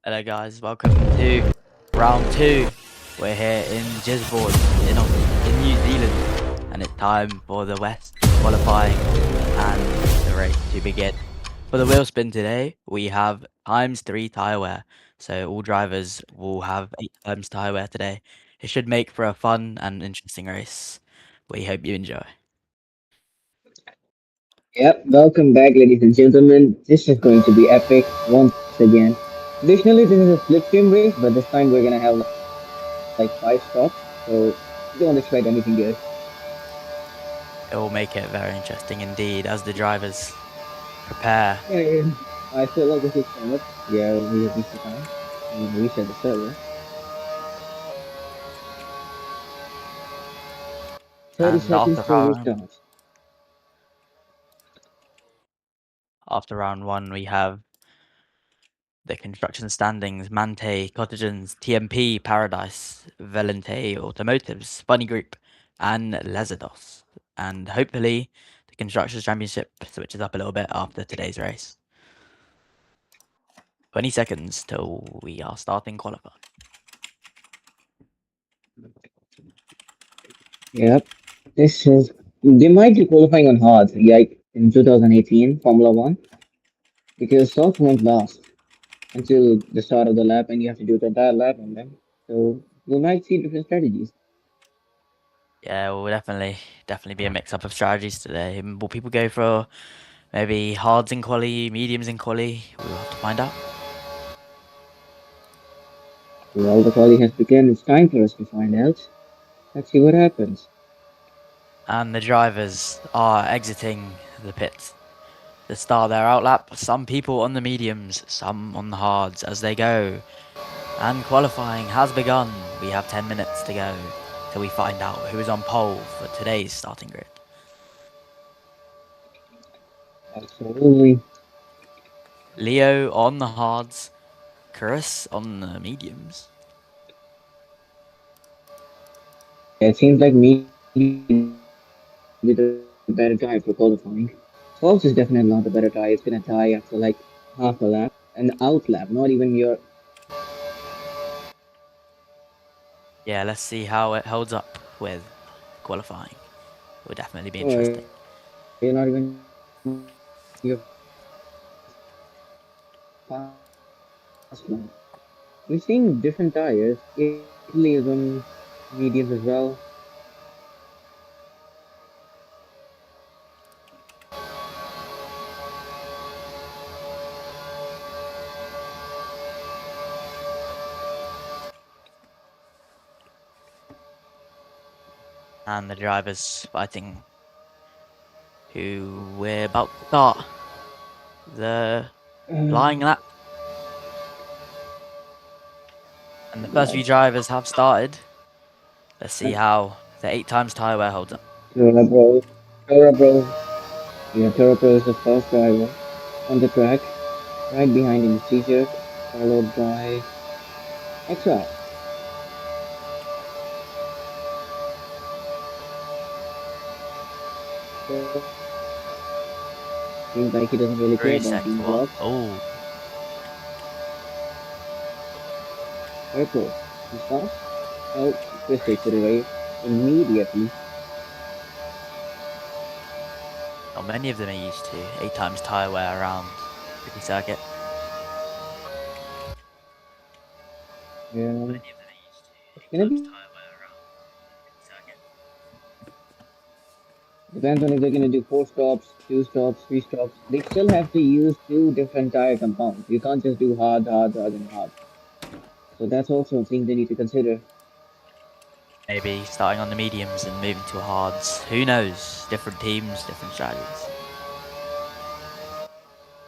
Hello guys, welcome to round 2. We're here in Gisborne in New Zealand, and it's time for the West qualifying and the race to begin. For the wheel spin today, we have ×3 tyre wear, so all drivers will have 8 times tyre wear today. It should make for a fun and interesting race. We hope you enjoy. Yep, welcome back, ladies and gentlemen. This is going to be epic once again. Traditionally, this is a slipstream race, but this time we're gonna have like 5 stops, so don't expect anything good. It will make it very interesting indeed as the drivers prepare. Yeah, I feel like this is somewhat. Yeah, we have reached the time. I'm gonna reset the server. 30 And seconds till restart. after round 1, we have the construction standings: Mante, Cottagens, TMP, Paradise, Velente Automotives, Bunny Group, and Lezados. And hopefully the Constructors Championship switches up a little bit after today's race. 20 seconds till we are starting qualifying. Yep, this is. They might be qualifying on hard, like in 2018 Formula One, because soft won't last until the start of the lap, and you have to do the entire lap on them. So we might see different strategies. Yeah, will definitely be a mix-up of strategies today. Will people go for maybe hards in quali, mediums in quali? We'll have to find out. Well, the quali has begun. It's time for us to find out. Let's see what happens. And the drivers are exiting the pits to start their outlap. Some people on the mediums, some on the hards as they go. And qualifying has begun. We have 10 minutes to go till we find out who is on pole for today's starting grid. Absolutely. Leo on the hards, Chris on the mediums. Yeah, it seems like medium is the better tire for qualifying. False is definitely not the better tire. It's gonna die after like half a lap, an out lap, not even your. Yeah, let's see how it holds up with qualifying. Will definitely be Or interesting. you're not even your fast lap. We're seeing different tires. Italy is on mediums as well. And the drivers fighting who we're about to start the flying Uh, lap. And the first few right. drivers have started. Let's see how the 8 times tyre wear holds up. Tora Bro. Tora Bro. Yeah, Tora Bro is the first driver on the track, right behind in his t-shirt, followed by XR. So seems like he doesn't really care 3 about seconds. being What? blocked. Oh, Purple. He's fast. Oh, Chris takes it away immediately. not many of them are used to 8 times tyre wear around the circuit. Yeah, it's gonna be depends on if they're gonna do 4 stops, 2 stops, 3 stops. They still have to use 2 different tire compounds. You can't just do hard, hard, hard, and hard. So that's also a thing they need to consider. Maybe starting on the mediums and moving to hards. Who knows? Different teams, different strategies.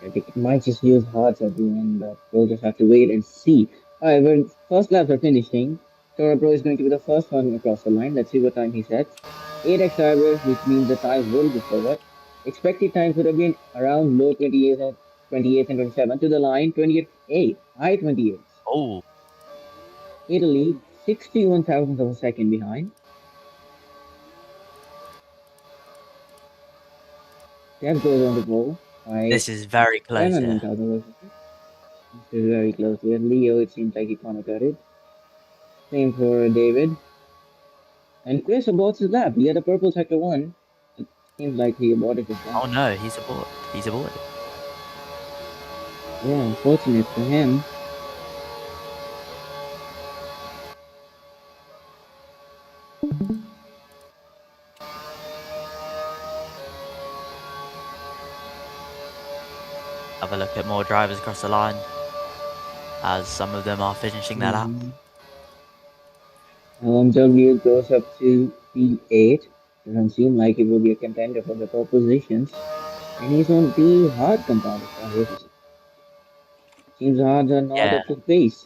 They might just use hards at the end, but we'll just have to wait and see. Alright, well, first laps are finishing. Toro Pro is going to be the first one across the line. Let's see what time he sets. 8x driver, which means the tires will be slower. Expected times would have been around low 28 and 27 to the line, 28, high 28. Oh, Italy, 61 thousandths of a second behind. Steph goes on the pole by this is very close 7 here. thousandths of a second. is very close. And Leo, it seems like he kind of got it. Same for David. And Chris aborts his lap. He had a purple sector 1. It seems like he aborted his lap. Oh no, he's aboard. He's aborted. Yeah, unfortunate for him. Have a look at more drivers across the line, as some of them are finishing their lap. W goes up to P8. Doesn't seem like he will be a contender for the top positions. And he's on the hard compound car. Seems the hards are not Yeah, up to pace.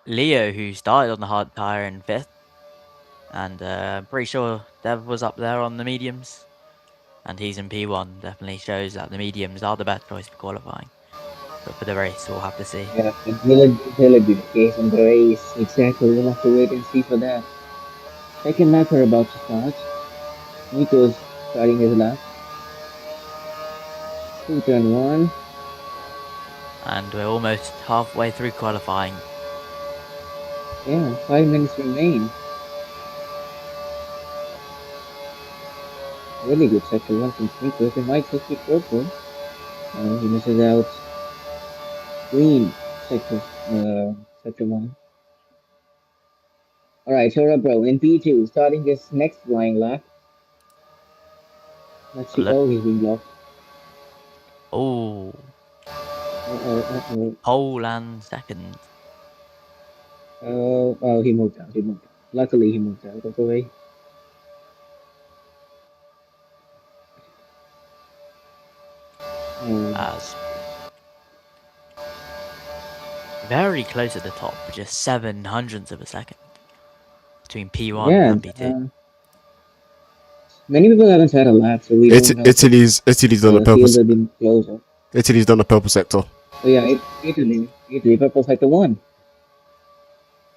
Leo, who started on the hard tyre in 5th, and I'm pretty sure Dev was up there on the mediums, and he's in P1. Definitely shows that the mediums are the best choice for qualifying. But for the race, we'll have to see. Yeah, will it be the case in the race? Exactly, we'll have to wait and see for that. Second lap are about to start. Nico's starting his lap. 2 turn 1. And we're almost halfway through qualifying. Yeah, 5 minutes remain. Really good sector 1 from Nico. He might just be purple. He misses out green sector 1. Alright, Shora Bro in P2, starting his next flying lap. Let's see. Look. Oh, he's being blocked. Oh, Uh-oh. pole and second. Oh, he moved out. Luckily, he moved out of the way. As very close at the top, just 700ths of a second between P1 Yeah, and P2. many people haven't had a lap, so we don't know. Italy's done a The purple. fields have been closer. Italy's done a purple sector. Oh yeah, Italy, purple sector 1.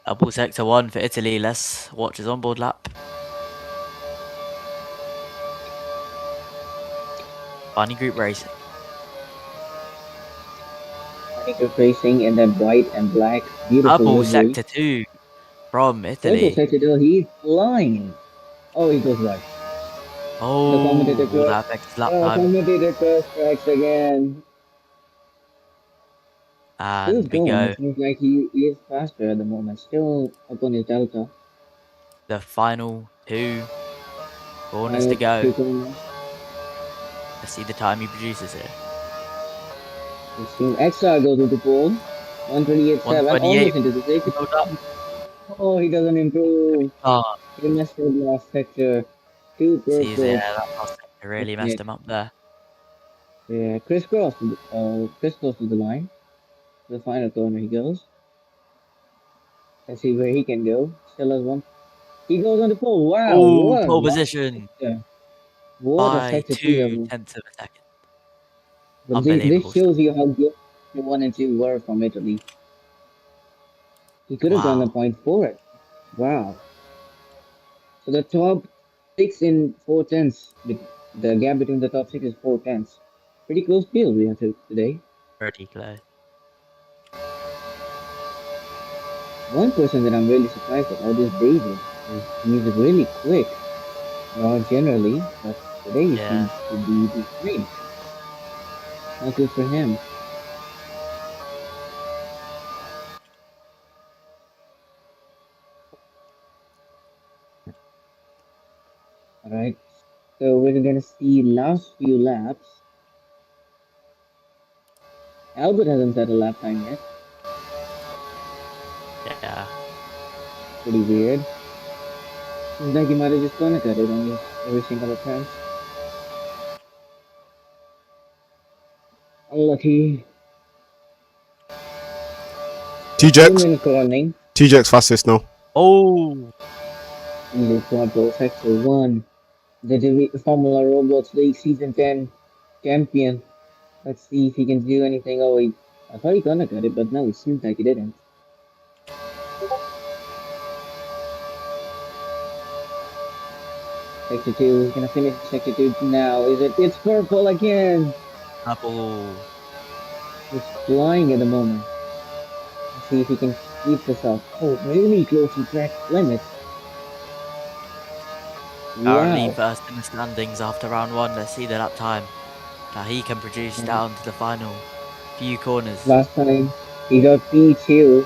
Double sector 1 for Italy. Let's watch his onboard lap. Bunny group racing. Good racing in that white and black, beautiful Double livery. sector 2 from Purple Italy. sector 2, he's flying. Oh, he goes right. Oh, The commentator will that affect his lap time? commentator cross tracks again. Still And we going. go. It seems like he is faster at the moment. Still up on his delta. The final 2 corners to go. 2 corners. Let's see the time he produces here. It seems XR goes into pole. 128.7. 128. Almost into the safety. Oh, he doesn't improve. Oh, He messed up last sector. 2 see, purple. yeah, that last sector really messed him up there. Yeah, crisscross to the line. To the final corner he goes. Let's see where he can go. Still has one. He goes on the pole. Wow, Oh, what pole position What a by sector 2 2. tenths of a second. But Unbelievable this shows you how good the 1 and 2 were from Italy. He could have done a Wow. point for it. Wow. So the top 6 in 4 tenths. The gap between the top 6 is 4 tenths. Pretty close field we have today. Pretty close. One person that I'm really surprised about is David. He's really quick. Not generally, but today he seems to be the same. Not good for him. Alright. So we're gonna see last few laps. Albert hasn't set a lap time yet. Yeah. Pretty weird. Seems like he might have just gonna cut it on every single attempt. Unlucky. TJX. Corning. TJX fastest now. Oh. Easy quadro sector 1. The Formula Roblox League Season 10 champion. Let's see if he can do anything. Oh, I thought he gonna cut it, but no, it seems like he didn't. Sector 2, he's gonna finish Sector 2 now. It's purple again! Apple. It's flying at the moment. see if he can keep this up. Oh, really close to track limits. Currently Wow. first in the standings after round 1. Let's see the lap time that he can produce And down to the final few corners. last time he got P2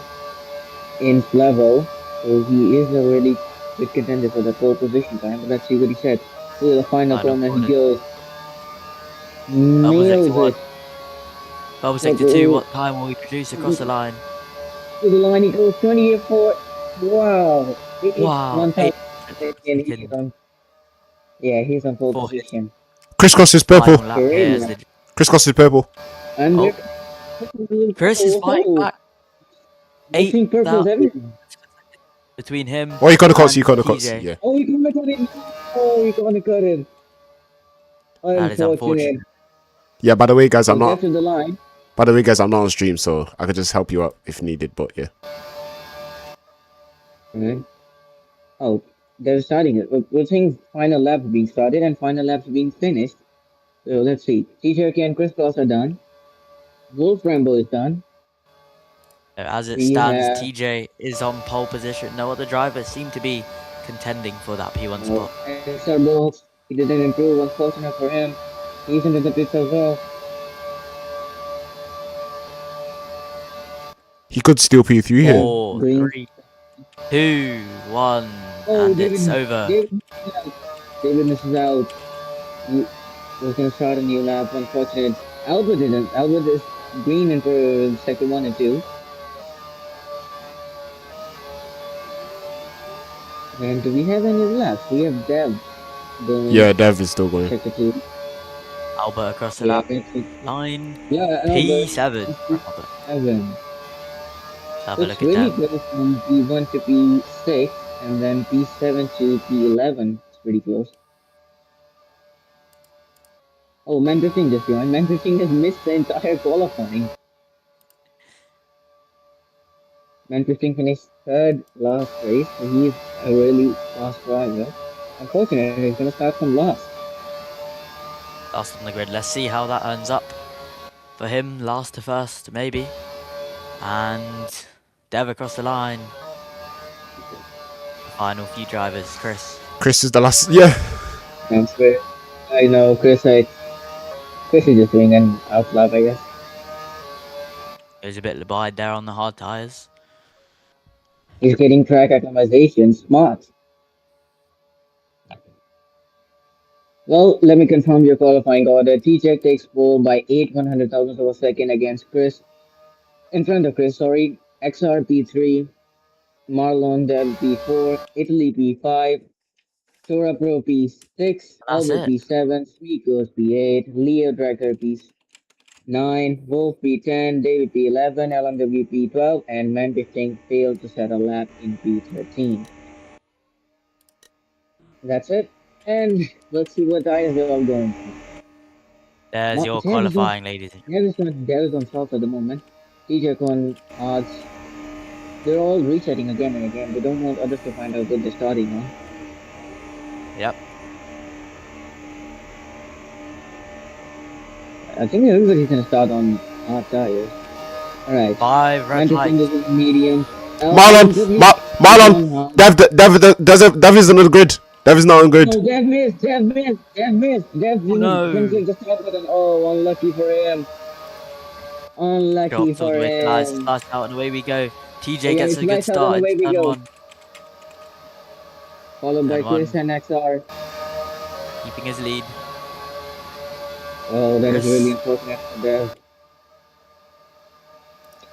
in level, so he is a really good contender for the pole position time. But let's see what he said. To the final Final corner he corners. goes. Bubble sector Nails 1. it. Bubble But sector 2. What time will he produce across the line? to the line he goes 28-4. Wow. Wow. 1,000. 8 And he's second on. Yeah, he's on pole for his position. Crisscross is purple. final lap here. As Brilliant. the, Crisscross is purple. And oh, we're Chris is fighting back. missing purples 8,000 everywhere. between him Oh, you got the cuts. and You got the cuts. TJ. Yeah. Oh, you're gonna cut it. Oh, you're gonna cut it. That is Unfortunate. unfortunate. Yeah. By the way, guys, So get to the line. I'm not on stream, so I could just help you out if needed. But yeah. Alright. Oh, they're starting it. We're seeing final laps being started and final laps being finished. So let's see. T-Turkey and Chris Cross are done. Wolf Rambo is done. As it We stands, have TJ is on pole position. No other drivers seem to be contending for that P1 spot. Sir Box. He didn't improve. Unfortunate for him. He's into the pits as well. He could steal P3 here. 4, Green. 3, 2, 1, Oh, and it's over. David misses out. He was going to start a new lap. Unfortunate. Albert didn't. Albert is green into sector 1 and 2. And do we have any laps? We have Dev going Yeah, Dev is still going. sector 2. Albert across the Yeah, lap. 9, yeah, Albert. P7 for Albert. 7. Let's have a It's look at really them. close from P1 to P6 and then P7 to P11. It's pretty close. Oh, Mentor Singh just joined. Mentor Singh has missed the entire qualifying. Mentor Singh finished third last race, so he's a really fast driver. Unfortunately, he's going to start from last. Last on the grid. Let's see how that ends up for him. Last to first, maybe. And Dev across the line. Final few drivers. Chris is the last. Yeah. Thanks, Chris. I know, Chris is just doing an outlap, I guess. There's a bit of bide there on the hard tyres. He's getting track acclimatization. Smart. Well, let me confirm your qualifying order. T-Check takes pole by 8/100,000 of a second against Chris. In front of Chris, sorry. XR P3, Marlon Del P4, Italy P5, Tora Pro P6, That's Albert it. P7, Sweet Goes P8, Leo Dragger P9, Wolf P10, David P11, LMW P12, and Mantifting failed to set a lap in P13. That's it. And let's see what tires they're all going for. There's your qualifying, ladies. Dev is on top at the moment. TJ on odds. They're all resetting again and again. They don't want others to find out what they're starting on. Yep. I think everybody's gonna start on hard tires. Alright. 5 red lights. Is medium. Marlon. Dev is on the grid. Dev is not on grid. Oh, Dev missed. Dev no. didn't click the start button. Oh, unlucky for him. Unlucky Drops all for the way to last him. out, and away we go. TJ Yeah, gets it's a good lights out start. and away we Turn go. 1. Followed by Turn 1. Chris and XR. Keeping his lead. Oh, that is Chris. really unfortunate for Dev.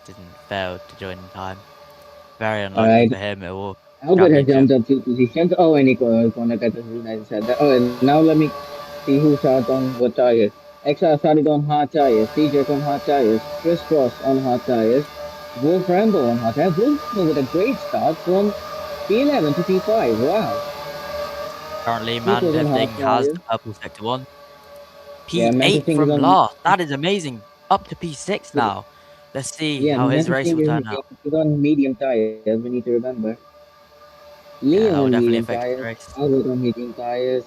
Didn't fail to join in time. Very unlucky for him. It will Albert has jumped up 2 positions. Oh, and Nico corner cut as soon as I said that. Oh, and now let me see who starts on what tires. XR started on hard tires. TJ on hard tires. Chris Cross on hard tires. Wolf Rambo on hard tires. Wolf with a great start from P11 to P5. Wow. Currently, Mantifting has the purple sector 1. P8 Mantifting from is on- last. That is amazing. Up to P6 now. Let's see how his race will turn out. He's on medium tires, we need to remember. Yeah, Leo that will on definitely medium affect the tires. race. Albert on medium tires.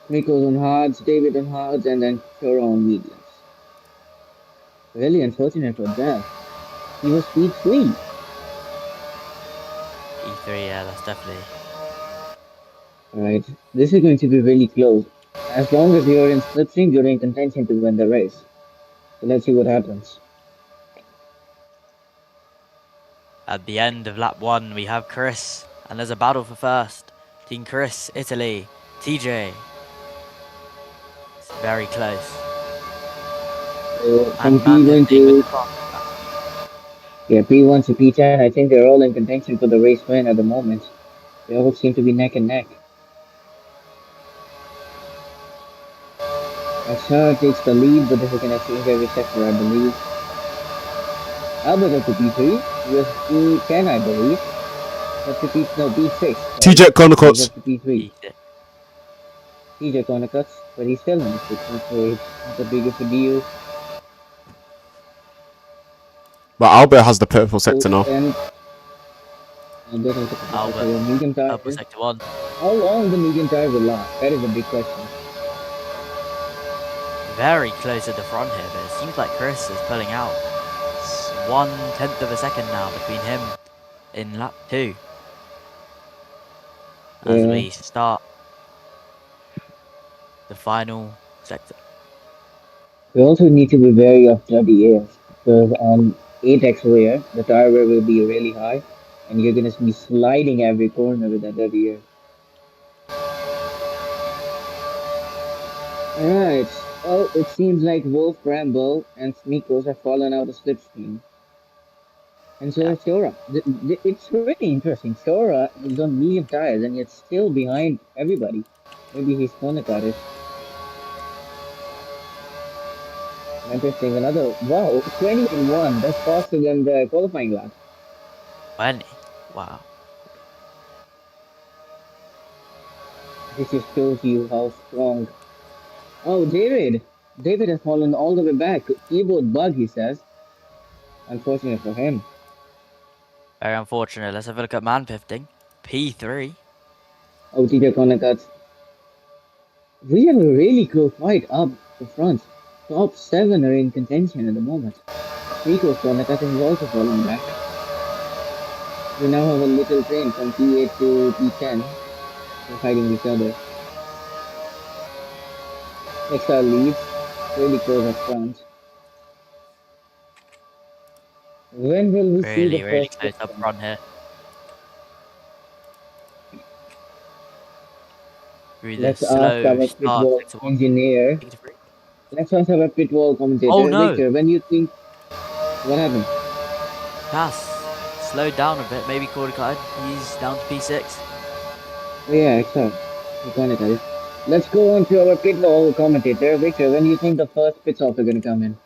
Miko's on hards, David on hards, and then Choro on mediums. Really unfortunate for that. He was P3. E3, yeah, that's definitely. Alright, this is going to be really close. As long as you're in slipstream, you're in contention to win the race. So let's see what happens. At the end of lap 1, we have Chris, and there's a battle for first. Team Chris, Italy, TJ. It's very close. So from And man P1 15 with to the cross. P1 to P10, I think they're all in contention for the race win at the moment. They all seem to be neck and neck. XR takes the lead, but this is gonna change every sector, I believe. Albert up to P3. He was P10, I believe. Up to P6. Sorry. TJ corner He's cuts. up to P3. E6. TJ corner cuts, but he's still in the 16th, so it's not that big of a deal. But Albert has the purple sector Oh, now. and Albert has the Albert, medium tire. Purple sector 1. How long the medium tire will last? That is a big question. Very close at the front here, but it seems like Chris is pulling out. It's 1/10 of a second now between him in lap 2. As Yeah. we start the final sector. We also need to be wary of dirty air because on 8x rear, the tire wear will be really high, and you're gonna be sliding every corner with that dirty air. Alright, well, it seems like Wolf, Rambo, and Sneakos have fallen out of slipstream. And so Yeah. is Shora. It's really interesting. Shora is on medium tires and yet still behind everybody. Maybe he's gonna cut it. Interesting. Another, wow, 20 in 1. That's faster than the qualifying lap. 20. Wow. This just shows you how strong. Oh, David! David has fallen all the way back. Keyboard bug, he says. Unfortunate for him. Very unfortunate. Let's have a look at man pifting. P3. Oh, TJ corner cuts. We have a really close fight up the front. Top 7 are in contention at the moment. Rico's corner cut is also falling back. We now have a little train from P8 to P10. They're fighting each other. XR leads. Really close up front. When will we see the Really first close up front here. Through the Let's ask slow our start. pitwall Sector 1. engineer. Let's ask our pitwall commentator. Oh, no. Victor, when you think... What happened? Cass slowed down a bit. Maybe quarter cut. He's down to P6. Oh yeah, XR. You corner cut it. Let's go on to our pitwall commentator. Victor, when do you think the first pit stops are going to come in?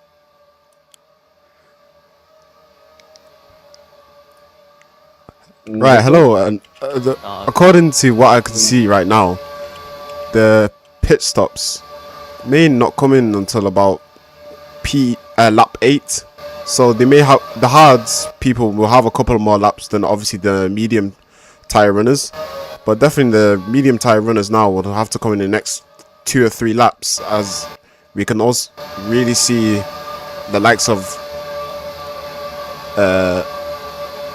Right, hello. And according to what I can see right now, the pit stops may not come in until about lap 8. So they may have the hards people will have a couple more laps than obviously the medium tire runners. But definitely the medium tire runners now will have to come in the next 2 or 3 laps, as we can also really see the likes of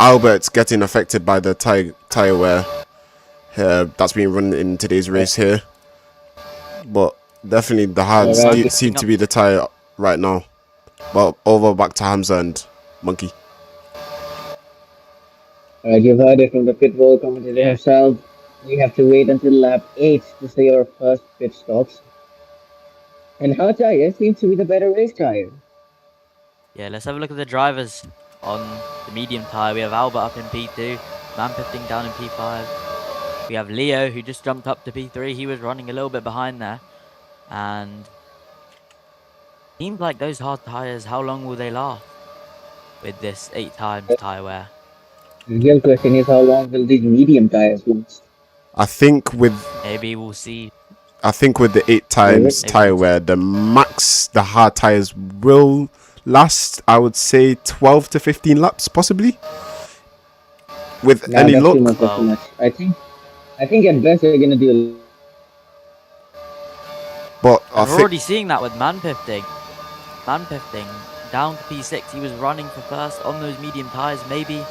Albert's getting affected by the tire wear that's being run in today's race here. But definitely the hards seem to be the tire right now. But over back to Hamza and Monkey. Alright, you've heard it from the pitwall commentator himself. We have to wait until lap 8 to see our first pit stops. And our tire seems to be the better race tire. Yeah, let's have a look at the drivers on the medium tire. We have Albert up in P2, man pifting down in P5. We have Leo, who just jumped up to P3. He was running a little bit behind there. And seems like those hard tires, how long will they last with this 8 times tire wear? The real question is, how long will these medium tires last? I think with We'll see. I think with the 8 times tire wear, the max the hard tires will last, I would say 12 to 15 laps possibly. With any luck. Too much. I think at best they're gonna do. But we're already seeing that with man pifting. Man pifting down to P6. He was running for first on those medium tyres, maybe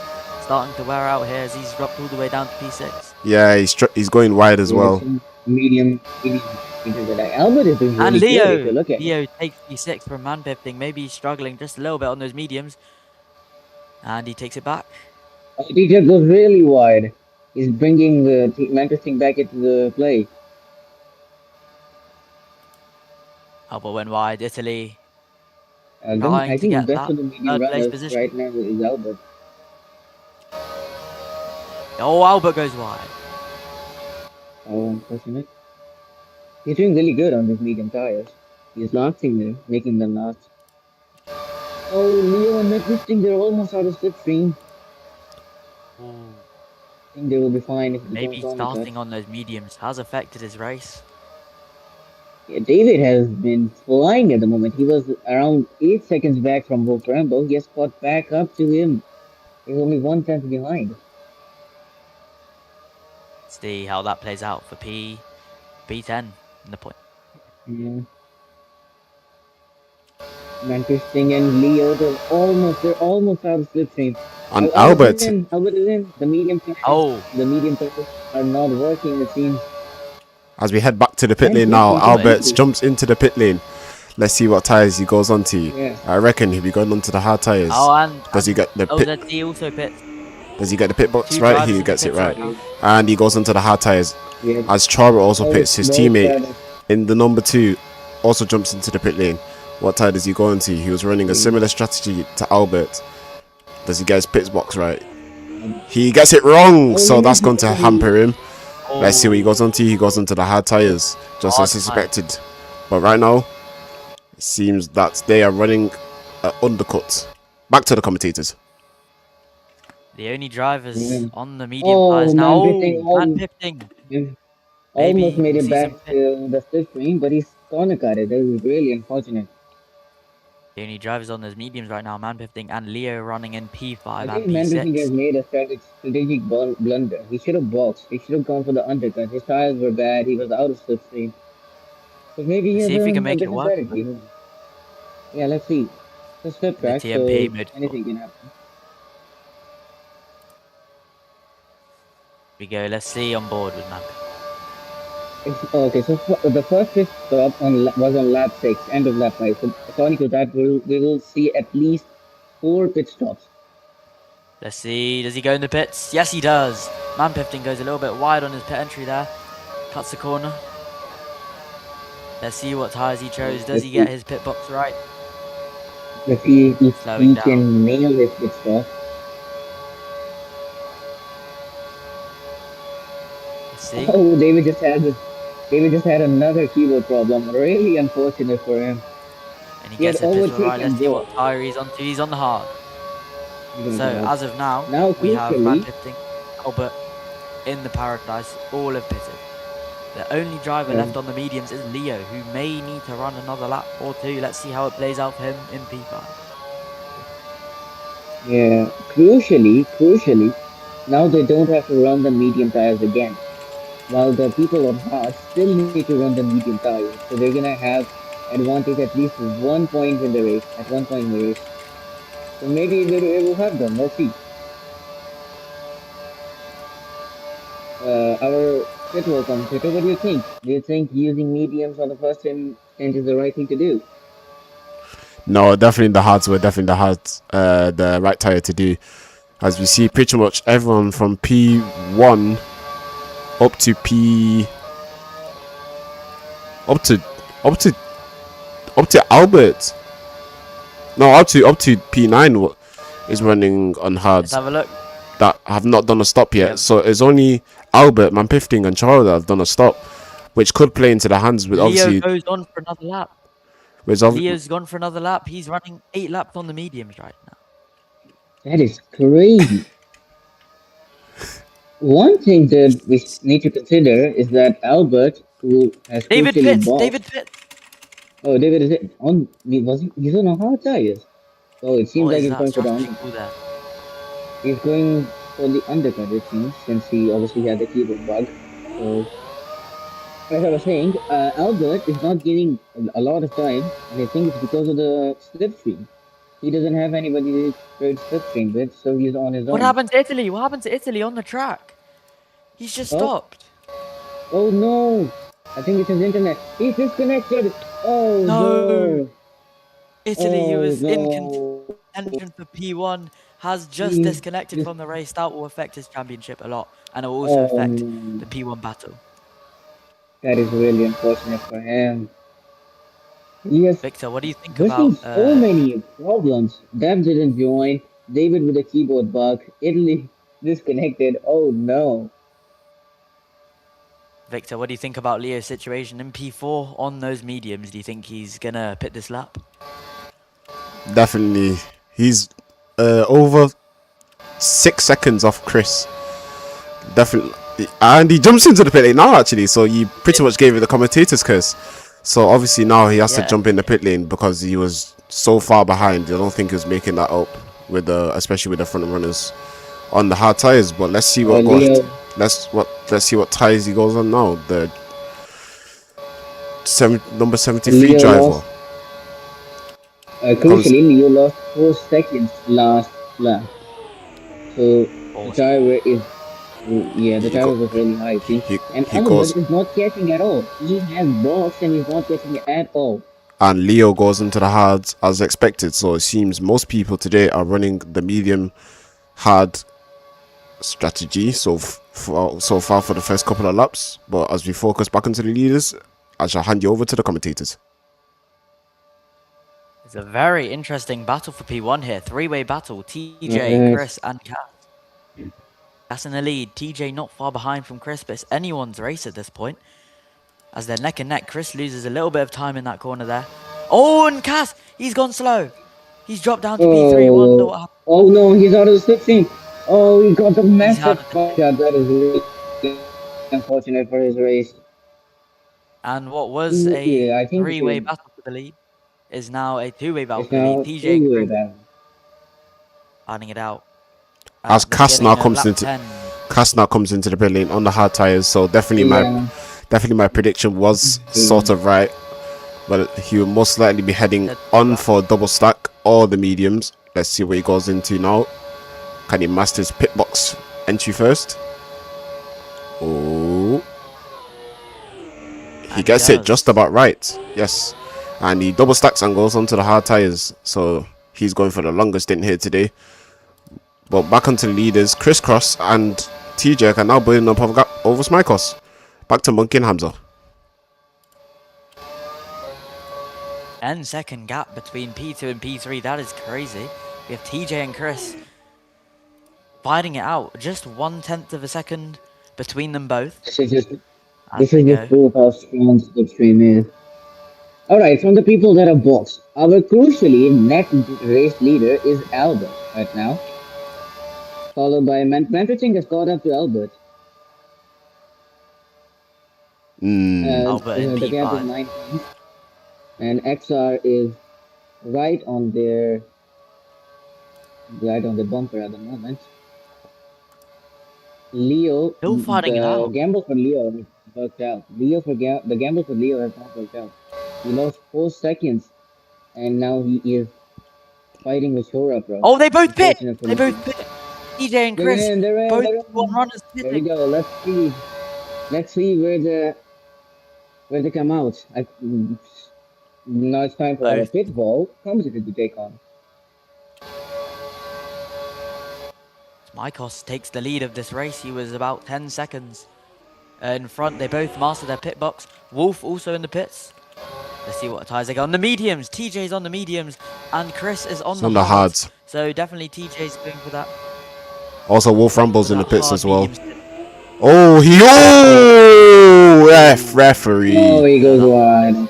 starting to wear out here as he's dropped all the way down to P6. Yeah, he's going wide as well. Medium. Albert is doing And really good if you look at it. Leo takes P6 from man pifting. Maybe he's struggling just a little bit on those mediums. And he takes it back. DJ goes really wide. He's bringing the Manchester back into the play. Albert went wide. Italy. I think the best of the medium runners right now is Albert. Oh, Albert goes wide. Oh, unfortunate. He's doing really good on these medium tires. He's lasting them, making them last. Oh, Leo and McVisting, they're almost out of slipstream. I think they will be fine if they maybe starting on those mediums has affected his race. Yeah, David has been flying at the moment. He was around 8 seconds back from Wolf Rambo. He has caught back up to him. He's only 1/10 behind. See how that plays out for P10 in the point. Yeah. Manchester and Leo, they're almost out of slipstream. And Albert is in. The medium tires are not working, it seems. As we head back to the pit lane now, Albert jumps into the pit lane. Let's see what tires he goes onto. Yeah. I reckon he'll be going onto the hard tires. Oh, and does he get the pit? He also pits. Does he get the pit box right? He gets it right. And he goes onto the hard tires. Yeah. As Chara also pits, his teammate in the number 2 also jumps into the pit lane. What tire does he go into? He was running a similar strategy to Albert. Does he get his pit box right? He gets it wrong, so that's going to hamper him. Let's see what he goes onto. He goes onto the hard tires, just as expected. But right now, it seems that they are running an undercut. Back to the commentators. The only drivers on the medium tires now. Man pifting. Almost made it back to the slipstream, but he's gonna cut it. That was really unfortunate. The only drivers on those mediums right now, Man pifting and Leo running in P5 I and think P6. Man has made a strategic blunder. He should have boxed. He should have gone for the undercut. His tires were bad. He was out of slipstream. So maybe he has see if we can make it work. strategy. Yeah, let's see. It's a slip track, so anything can happen. We go. Let's see on board with Man. Okay, so the first pit stop was on lap 6, end of lap 5. So according to that, we will see at least 4 pit stops. Let's see. Does he go in the pits? Yes, he does. Man pifting goes a little bit wide on his pit entry there. Cuts the corner. Let's see what tires he chose. Does he get his pit box right? Let's see if he can nail his pit stop. Let's see. Oh, David just had another keyboard problem. Really unfortunate for him. And he gets it pit right. Let's see what tire he's onto. He's on the hard. So as of now we have Man pifting, Albert in the paradise. All have pitted. The only driver left on the mediums is Leo, who may need to run another lap or 2. Let's see how it plays out for him in P5. Yeah, crucially, now they don't have to run the medium tires again. While the people on hard still need to run the medium tires, so they're gonna have advantage at least 1 point in the race, at 1 point in the race. So maybe they will have them, let's see. Our pit commentator, what do you think? Do you think using mediums on the first stint is the right thing to do? No, definitely the hards were the right tire to do. As we see pretty much everyone from P1 up to Albert. No, up to P9 is running on hards. Let's have a look. That have not done a stop yet. So it's only Albert, Man pifting and Chara that have done a stop, which could play into the hands with obviously. Leo goes on for another lap. Leo's gone for another lap. He's running 8 laps on the mediums right now. That is crazy. One thing that we need to consider is that Albert, who has David Pitts. Oh, David is it on? He's on a hard tires. Oh, it seems like he's going for the undercut. He's going for the undercut, it seems, since he obviously had the keyboard bug. So, as I was saying, Albert is not gaining a lot of time, and I think it's because of the slipstream. He doesn't have anybody to trade slipstream with, so he's on his What own. happened to Italy? What happened to Italy on the track? He's just Oh, stopped. oh no! I think it's his internet. He's disconnected. Oh No. no! Italy, who Oh was in no! contention for P1, has just He disconnected just. from the race. That will affect his championship a lot, and it will also Oh affect no! the P1 battle. That is really unfortunate for him. He has Victor, what do you think facing about so many problems. Dev didn't join. David with a keyboard bug. Italy disconnected. Oh no! Victor? What do you think about Leo's situation in P4 on those mediums? Do you think he's gonna pit this lap? Definitely. He's over 6 seconds off Chris. Definitely. And he jumps into the pit lane now, actually. So he pretty much gave it the commentator's curse. So obviously now he has to jump in the pit lane because he was so far behind. I don't think he was making that up with the, especially with the front runners on the hard tires. But let's see what goes. Leo. Let's see what tires he goes on now. The number 73 Leo driver. lost. Crucially, Leo lost 4 seconds last lap. So the driver is, the driver was really high. See, and Albert is not catching at all. He has box and he's not catching at all. And Leo goes into the hards as expected. So it seems most people today are running the medium hard strategy so far for the first couple of laps. But as we focus back into the leaders, I shall hand you over to the commentators. It's a very interesting battle for P1 here. Three-way battle. TJ, Chris, and Cass. Cass in the lead. TJ not far behind from Chris, but it's anyone's race at this point. As they're neck and neck, Chris loses a little bit of time in that corner there. Oh, and Cass, he's gone slow. He's dropped down to P3. Wonder what happened. Oh no, he's out of the slipstream. Oh, he got a massive shot. That is really unfortunate for his race. And what was a three-way battle for the lead is now a two-way battle for the lead. TJ and Chris finding it out. As Cass now comes into the pit lane on the hard tires, so definitely my prediction was sort of right. But he will most likely be heading on for double stack or the mediums. Let's see what he goes into now. Can he master his pit box entry first? Oh, he gets it just about right. Yes, and he double stacks and goes onto the hard tires. So he's going for the longest stint here today. But back onto the leaders, Crisscross and TJ are now building up over Smykos. Back to Monkey and Hamza. 10-second gap between P2 and P3. That is crazy. We have TJ and Chris fighting it out. Just 1/10 of a second between them both. This is just proof how strong slipstream is. Alright, from the people that are boxed, our crucially net race leader is Albert right now. Followed by Manfreding has caught up to Albert. Albert in the gap is 9 points. And XR is right on the bumper at the moment. Leo, still fighting it out. Gamble for Leo has worked out. The gamble for Leo has not worked out. He lost 4 seconds, and now he is fighting with Shora, bro. Oh, they both pit! They both pit! TJ and Chris, both one runners pitting. There we go. Let's see where they come out. Now it's time for our pit ball. Commentator to take on. Smykos takes the lead of this race. He was about 10 seconds in front. They both mastered their pit box. Wolf also in the pits. Let's see what tires they got on the mediums. TJ's on the mediums and Chris is on the hards. So definitely TJ's going for that. Also, Wolf Rumble's in the pits as well. Referee. Oh, he goes wide.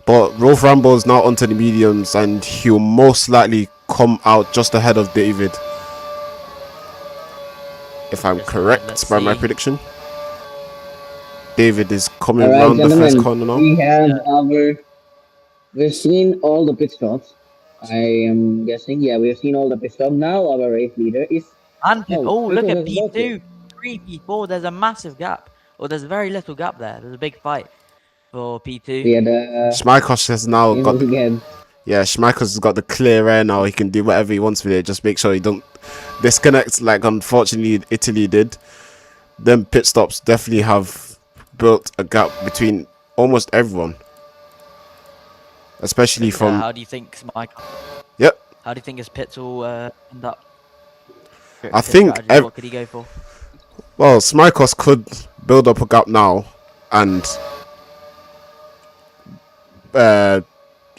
But Wolf Rumble's now onto the mediums and he'll most likely come out just ahead of David. If I'm correct by my prediction. David is coming around the first corner now. We've seen all the pit stops. I am guessing, we've seen all the pit stops. Now our race leader is... look at P2, 3, P4. There's a massive gap. Or there's very little gap there. There's a big fight for P2. Smykos has now got... Yeah, Schmeicher's got the clear air now. He can do whatever he wants with it. Just make sure he don't disconnect like unfortunately Italy did. Them pit stops definitely have built a gap between almost everyone. Especially from... How do you think Michael? Yep. How do you think his pits will end up? I think... What could he go for? Well, Smikos could build up a gap now and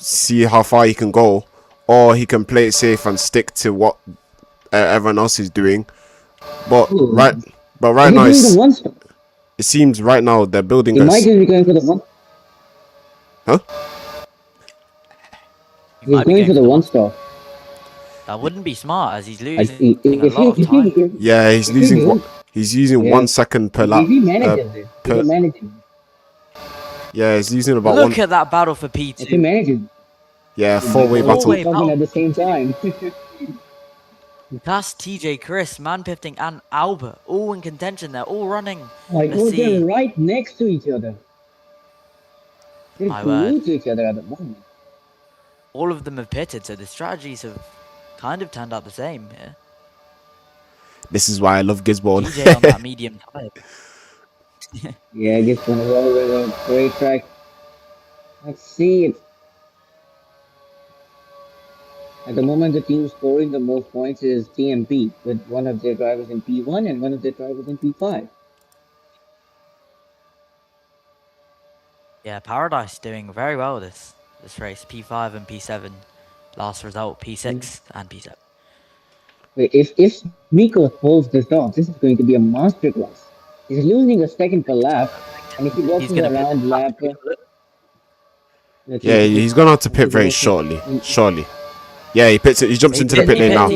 see how far he can go, or he can play it safe and stick to what everyone else is doing. But right now, it seems right now they're building. He might be going for the one. Huh? He's going for the one stop. That wouldn't be smart, as he's losing a lot of time. Yeah, he's losing. He's using 1 second per lap. He manages it. He manages. Yeah, he's using about Look at that battle for P2. He manages. Yeah, four-way battle. At the same time. That's TJ, Chris, Manpifting, and Albert, all in contention. They're all running. Like, they're right next to each other. They're My glued to each other at the moment. All of them have pitted, so the strategies have kind of turned out the same here. This is why I love Gisborne. TJ on that medium tire. Yeah, Gisborne is always a great track. Let's see it. At the moment, the team scoring the most points is TMP, with one of their drivers in P1 and one of their drivers in P5. Yeah, Paradise doing very well this race. P5 and P7. Last result, P6 and P7. If Miko pulls this off, this is going to be a masterclass. He's losing a second per lap, and if he walks around lap... Yeah, he's gonna have to pit very shortly. Yeah, he pits it. He jumps into the pit lane now,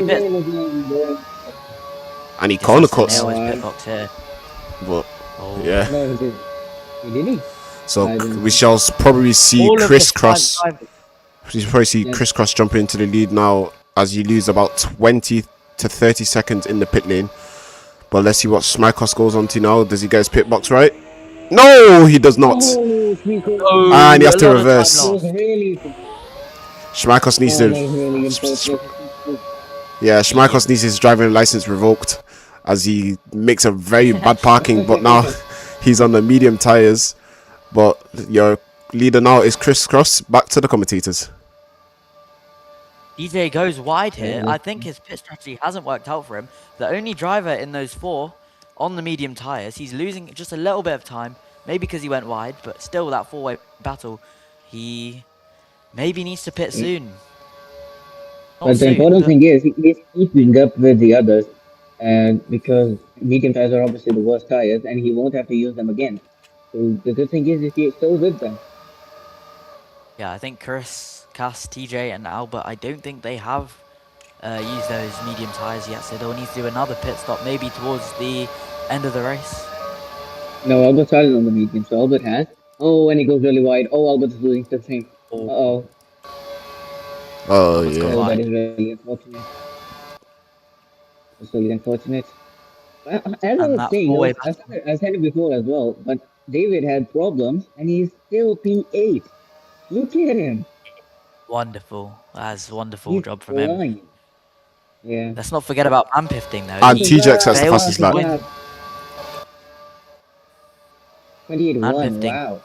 and he corner cuts. But yeah, did he? So we shall probably see Crisscross. We shall probably see Crisscross jumping into the lead now as you lose about 20 to 30 seconds in the pit lane. But let's see what Smikos goes on to now. Does he get his pit box right? No, he does not. And he has to reverse. Schmeikos needs to... Yeah, Schmeikos needs his driving license revoked as he makes a very bad parking, but now he's on the medium tyres. But your leader now is Crisscross. Back to the commentators. DJ goes wide here. I think his pit strategy hasn't worked out for him. The only driver in those four on the medium tyres, he's losing just a little bit of time. Maybe because he went wide, but still that four-way battle, he... maybe needs to pit soon. But the important thing is, he's keeping up with the others, and because medium tires are obviously the worst tires, and he won't have to use them again. So the good thing is he's still with them. Yeah, I think Chris, Cass, TJ, and Albert, I don't think they have used those medium tires yet, so they'll need to do another pit stop, maybe towards the end of the race. No, Albert started on the medium, so Albert has. Oh, and he goes really wide. Oh, Albert is losing the thing. Uh-oh. Oh, yeah. Oh, that is really unfortunate. That's really unfortunate. As I was saying, I said it before as well, but David had problems, and he's still P8. Look at him. Wonderful. That's a wonderful job from him. Yeah. Let's not forget about Manpifting, though. And TJX has the fastest lap. 28-1, wow.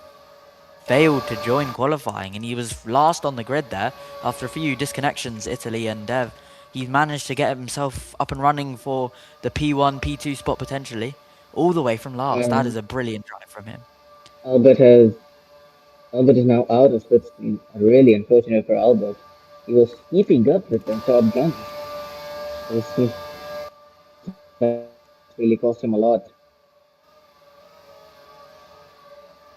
Failed to join qualifying, and he was last on the grid there after a few disconnections, Italy and Dev. He's managed to get himself up and running for the P1, P2 spot potentially, all the way from last. That is a brilliant drive from him. Albert is now out of pit speed. Really unfortunate for Albert. He was keeping up with the top gun. That really cost him a lot.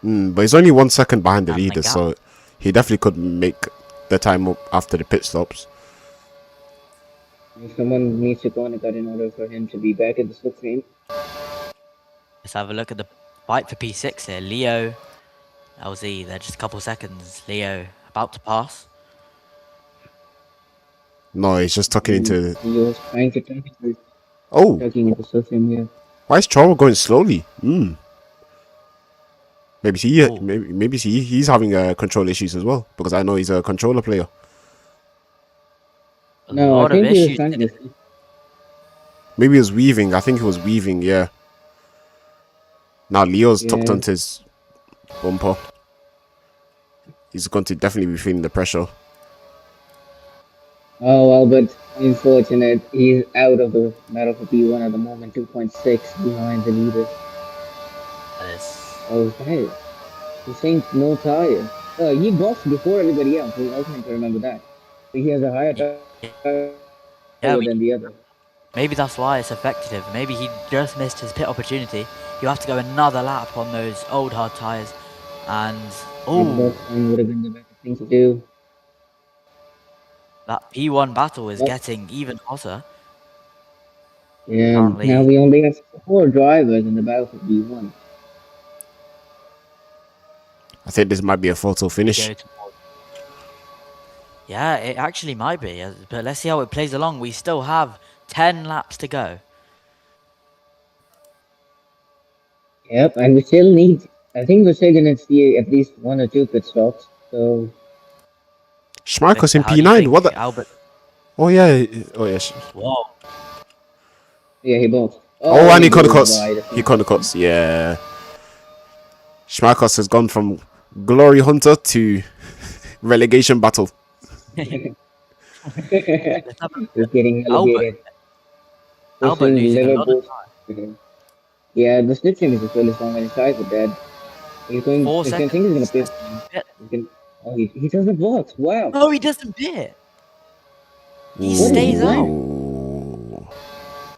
But he's only 1 second behind the leader, so he definitely could make the time up after the pit stops. Someone needs to go on and cut in order for him to be back in the slipstream. Let's have a look at the fight for P6 here. Leo, LZ, they're just a couple seconds. Leo about to pass. No, he's just tucking into... He was trying to tuck into... Oh! Tucking into slipstream here. Why is Charo going slowly? Maybe he's having control issues as well, because I know he's a controller player. a No, I lot of think he was issues. trying to. Maybe he was weaving. I think he was weaving. Yeah. Now Leo's tucked Yeah. onto his bumper. He's going to definitely be feeling the pressure. Oh well, but unfortunate, he's out of the battle for P1 at the moment, 2.6 behind the leader. That is. Okay, he's saying no tire. He boxed before everybody else. We also need to remember that. So he has a higher tire Yeah, than the other. maybe that's why it's affected him. Maybe he just missed his pit opportunity. He'll have to go another lap on those old hard tires. And Maybe oh, boxing would have been the better thing to do. that P1 battle is But getting even hotter. yeah, now Currently, we only have 4 drivers in the battle for P1. I think this might be a photo we finish. go towards. Yeah, it actually might be. But let's see how it plays along. We still have 10 laps to go. Yep, and we still need. I think we're still gonna see at least 1 or 2 pit stops. So Schmeichel's Victor, in how do you P9. think What the? Albert? Oh yeah. Oh yes. Whoa. yeah, he boxed. Oh, and he goes cuts. wide. He cuts. Yeah. Schmeichel has gone from glory hunter to relegation battle. Let's have a He's getting Albert. relegated. Albert Pushing losing a lot of Liverpool. time. Yeah, the slip chain is really strong on his side with that. He's going. 4 He's gonna seconds. think he's gonna piss. Pit. He's gonna, oh, he doesn't box. Wow. No, he doesn't pit. He Ooh. stays out.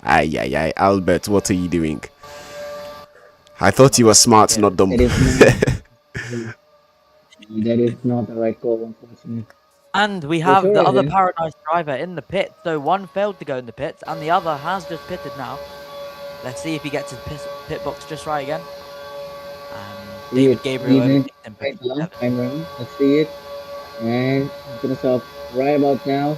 Ay, Albert, what are you doing? I thought you were smart, not dumb. That is not the right call, unfortunately. And we have the other Paradise driver in the pit. So one failed to go in the pits, and the other has just pitted now. Let's see if he gets his pit box just right again. David Gabriel overtakes him. Last time round. Let's see it. And he's gonna stop right about now.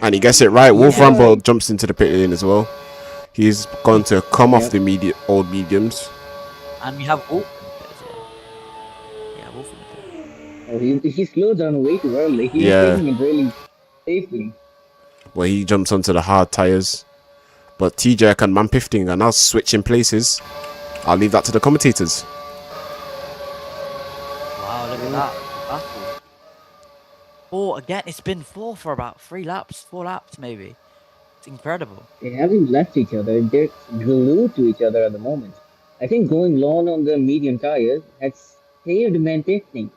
And he gets it right. Wolf Rambo jumps into the pit lane as well. He's going to come off the old mediums. And we have Wolf in the pit as well. Yeah, Wolf in the pit. Oh, he slowed down way too early. He's taking it really safely. Where he jumps onto the hard tires. But TJ and Man15 are now switching places. I'll leave that to the commentators. Wow, look at that. Battle. 4 again. It's been 4 for about 4 laps maybe. It's incredible. They haven't left each other. They're glued to each other at the moment. I think going long on the medium tires has saved Man15.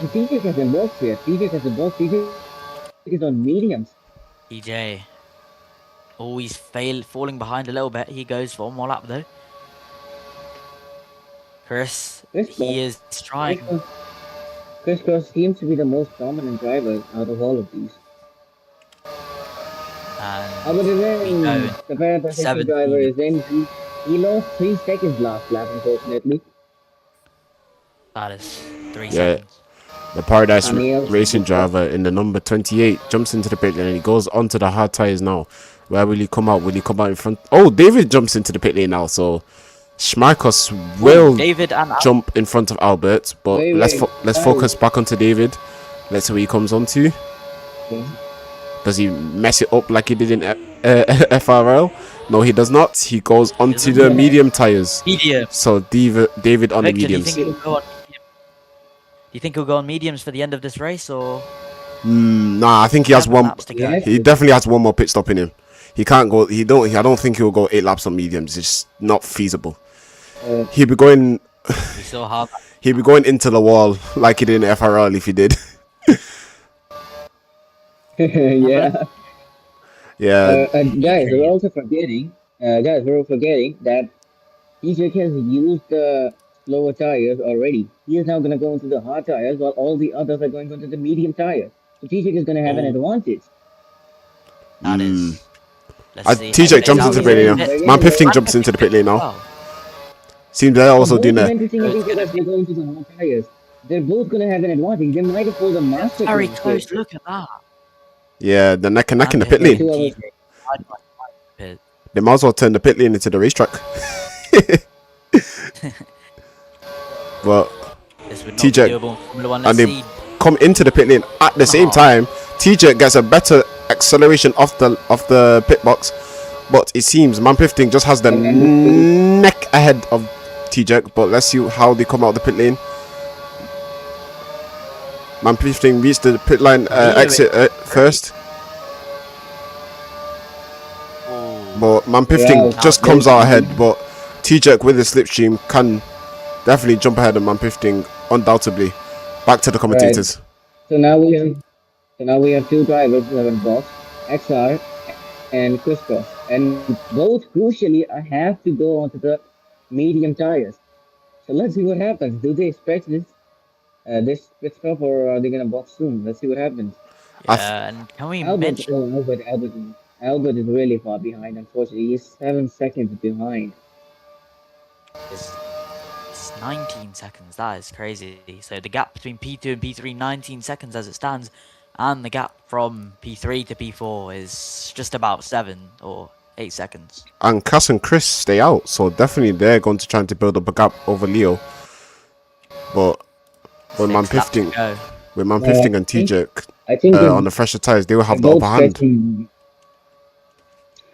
And TJ has a box here. TJ has a box. TJ is on mediums. TJ. Always falling behind a little bit. He goes for 1 more lap though. Chris, he is trying. Chris Cross seems to be the most dominant driver out of all of these. And but then the Paradise driver is in. He lost 3 seconds last lap, unfortunately. That is 3 seconds. The Paradise Racing driver in the number 28 jumps into the pit lane and he goes onto the hard tires now. Where will he come out? Will he come out in front? Oh, David jumps into the pit lane now. So Schmeichel will jump in front of Albert. But let's focus back onto David. Let's see what he comes onto. Does he mess it up like he did in FRL? No, he does not. He goes onto the medium tires. So David on the mediums. Do you think he'll go on mediums for the end of this race, or? Nah, I think he has one. He definitely has one more pit stop in him. He can't go. I don't think he'll go 8 laps on mediums. It's not feasible. He'd be going. He'd be going into the wall like he did in FRL if he did. Yeah. Yeah. Guys, we're also forgetting. We're all forgetting that TJ has used the slower tires already. He is now going to go into the hard tires while all the others are going into the medium tires. So TJ is going to have an advantage. That is. TJ jumps into the pit lane now. Man15 jumps into the pit lane now. Seems they're also doing that. They're both going to have an advantage. They might have pulled a master. Very close. Look at that. Yeah, they're neck and neck in the pit lane. They might as well turn the pit lane into the racetrack. But TJ, doable. Formula One, and let's they see. come into the pit lane at the same Oh. time. TJ gets a better acceleration off the pit box, but it seems Man15 just has the neck ahead of TJ. But let's see how they come out of the pit lane. Man15 reached the pit line exit first, but Man15 just comes out ahead. But TJ with the slipstream can definitely jump ahead of Man15 undoubtedly. Back to the commentators. Right. So now we have two drivers who have in box, XR and Crisscross, and both crucially I have to go onto the medium tires. So let's see what happens. Do they expect this pit stop, or are they gonna box soon? Let's see what happens. Yeah, and can we mention Albert is really far behind. Unfortunately, he's 7 seconds behind. it's 19 seconds. That is crazy. So the gap between P2 and P3, 19 seconds as it stands, and the gap from P3 to P4 is just about 7 or 8 seconds. And Cass and Chris stay out, so definitely they're going to try to build up a gap over Leo. But with Man15 and TJ on the fresher tires, they will have the upper hand.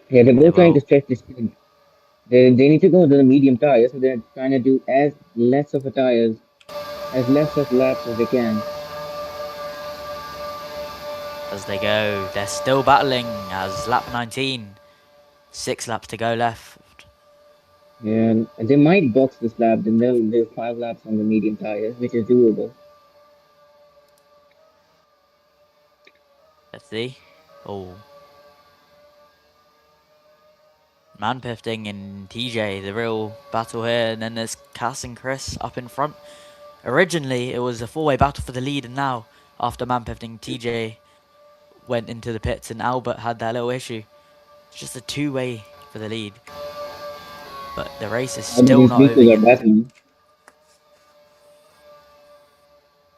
Yeah, they're both trying to stretch this speed. They need to go to the medium tires, so they're trying to do as less of laps as they can. As they go, they're still battling as lap 19. 6 laps to go left. Yeah, and they might box this lap, then they'll do 5 laps on the medium tires, which is doable. Let's see. Oh. Man15 and TJ, the real battle here, and then there's Cass and Chris up in front. Originally, it was a 4-way battle for the lead, and now, after Man15, TJ went into the pits and Albert had that little issue. It's just a 2-way for the lead. But the race is still not over yet.